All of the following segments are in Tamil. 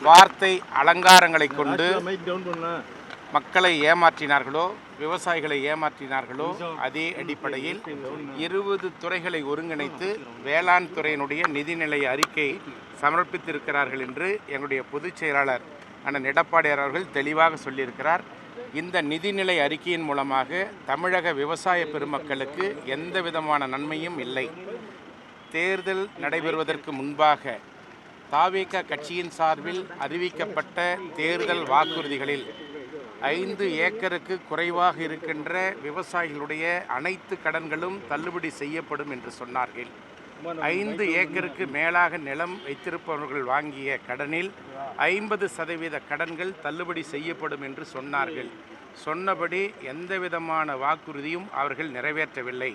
வார்த்தை அலங்காரங்களை கொண்டு மக்களை ஏமாற்றினார்களோ, விவசாயிகளை ஏமாற்றினார்களோ, அதே அடிப்படையில் 20 துறைகளை ஒருங்கிணைத்து வேளாண் துறையினுடைய நிதிநிலை அறிக்கை சமர்ப்பித்திருக்கிறார்கள் என்று எங்களுடைய பொதுச் செயலாளர் அண்ணன் எடப்பாடியார் அவர்கள் தெளிவாக சொல்லியிருக்கிறார். இந்த நிதிநிலை அறிக்கையின் மூலமாக தமிழக விவசாய பெருமக்களுக்கு எந்த விதமான நன்மையும் இல்லை. தேர்தல் நடைபெறுவதற்கு முன்பாக தாவேகா கட்சியின் சார்பில் அறிவிக்கப்பட்ட தேர்தல் வாக்குறுதிகளில் 5 ஏக்கருக்கு குறைவாக இருக்கின்ற விவசாயிகளுடைய அனைத்து கடன்களும் தள்ளுபடி செய்யப்படும் என்று சொன்னார்கள். 5 ஏக்கருக்கு மேலாக நிலம் வைத்திருப்பவர்கள் வாங்கிய கடனில் 50% கடன்கள் தள்ளுபடி செய்யப்படும் என்று சொன்னார்கள். சொன்னபடி எந்த விதமான வாக்குறுதியும் அவர்கள் நிறைவேற்றவில்லை.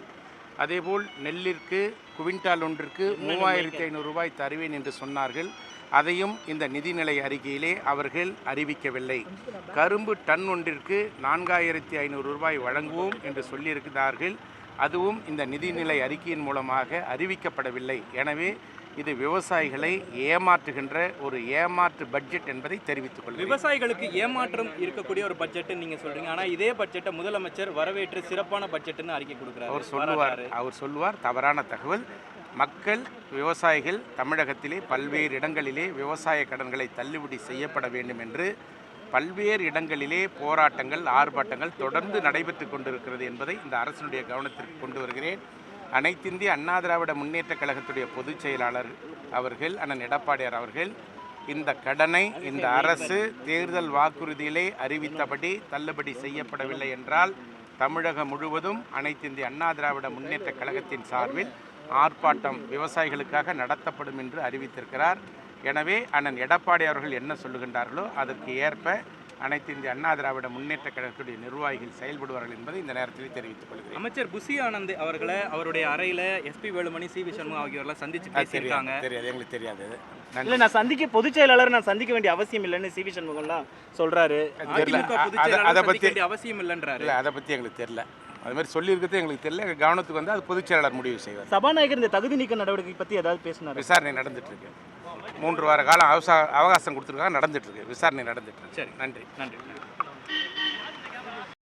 அதேபோல் நெல்லிற்கு குவிண்டால் ஒன்றிற்கு 3500 ரூபாய் தருவேன் என்று சொன்னார்கள். அதையும் இந்த நிதிநிலை அறிக்கையிலே அவர்கள் அறிவிக்கவில்லை. கரும்பு டன் ஒன்றிற்கு 4500 ரூபாய் வழங்குவோம் என்று சொல்லியிருக்கிறார்கள். அதுவும் இந்த நிதிநிலை அறிக்கையின் மூலமாக அறிவிக்கப்படவில்லை. எனவே இது விவசாயிகளை ஏமாற்றுகின்ற ஒரு ஏமாற்று பட்ஜெட் என்பதை தெரிவித்துக் கொள்கிறேன். விவசாயிகளுக்கு ஏமாற்றம் இருக்கக்கூடிய ஒரு பட்ஜெட் நீங்க சொல்றீங்க. ஆனால் இதே பட்ஜெட்டை முதலமைச்சர் வரவேற்று சிறப்பான பட்ஜெட்னு அறிக்கை கொடுக்கிறார். அவர் சொல்லுவார் தவறான தகவல். மக்கள் விவசாயிகள் தமிழகத்திலே பல்வேறு இடங்களிலே விவசாய கடன்களை தள்ளுபடி செய்யப்பட வேண்டும் என்று பல்வேறு இடங்களிலே போராட்டங்கள், ஆர்ப்பாட்டங்கள் தொடர்ந்து நடைபெற்று கொண்டிருக்கிறது என்பதை இந்த அரசினுடைய கவனத்திற்கு கொண்டு வருகிறேன். அனைத்திந்திய அண்ணா திராவிட முன்னேற்ற கழகத்துடைய பொதுச் செயலாளர் அவர்கள் அண்ணன் எடப்பாடியார் அவர்கள் இந்த கடனை இந்த அரசு தேர்தல் வாக்குறுதியிலே அறிவித்தபடி தள்ளுபடி செய்யப்படவில்லை என்றால் தமிழகம் முழுவதும் அனைத்திந்திய அண்ணா திராவிட முன்னேற்ற கழகத்தின் சார்பில் ஆர்ப்பாட்டம் விவசாயிகளுக்காக நடத்தப்படும் என்று அறிவித்திருக்கிறார். எனவே அண்ணன் எடப்பாடி அவர்கள் என்ன சொல்லுகின்றார்களோ அதற்கு ஏற்ப அனைத்து இந்திய அண்ணா திராவிட முன்னேற்ற கழகத்துடைய நிர்வாகிகள் செயல்படுவார்கள் என்பதை இந்த நேரத்தில் தெரிவித்துக் கொள்கிறேன். அமைச்சர் புசி ஆனந்த் அவர்களை அவருடைய அறையில் எஸ்பி வேலுமணி, சி.வி. சண்முகம் ஆகியோரெல்லாம் சந்திச்சு பேசியிருக்காங்க. தெரியாது, எங்களுக்கு தெரியாது. இல்லை, நான் பொதுச் செயலாளர் நான் சந்திக்க வேண்டிய அவசியம் இல்லைன்னு சி.வி. சண்முகம்லாம் சொல்றாரு. அதை பற்றி அவசியம் இல்லைன்றாரு. இல்லை, அதை பற்றி எங்களுக்கு தெரியல. அது மாதிரி சொல்லியிருக்கிறது எங்களுக்கு தெரியல. எங்கள் கவனத்துக்கு வந்து அது பொதுச் செயலாளர் முடிவு செய்வார். சபாநாயகர் இந்த தகுதி நீக்க நடவடிக்கை பற்றி ஏதாவது பேசினார்? விசாரணை நடந்துட்டு இருக்கு. 3 வார காலம் அவகாசம் கொடுத்துருக்காங்க, நடந்துட்டு இருக்கு. விசாரணை நடந்துட்டு இருக்கு. சரி, நன்றி.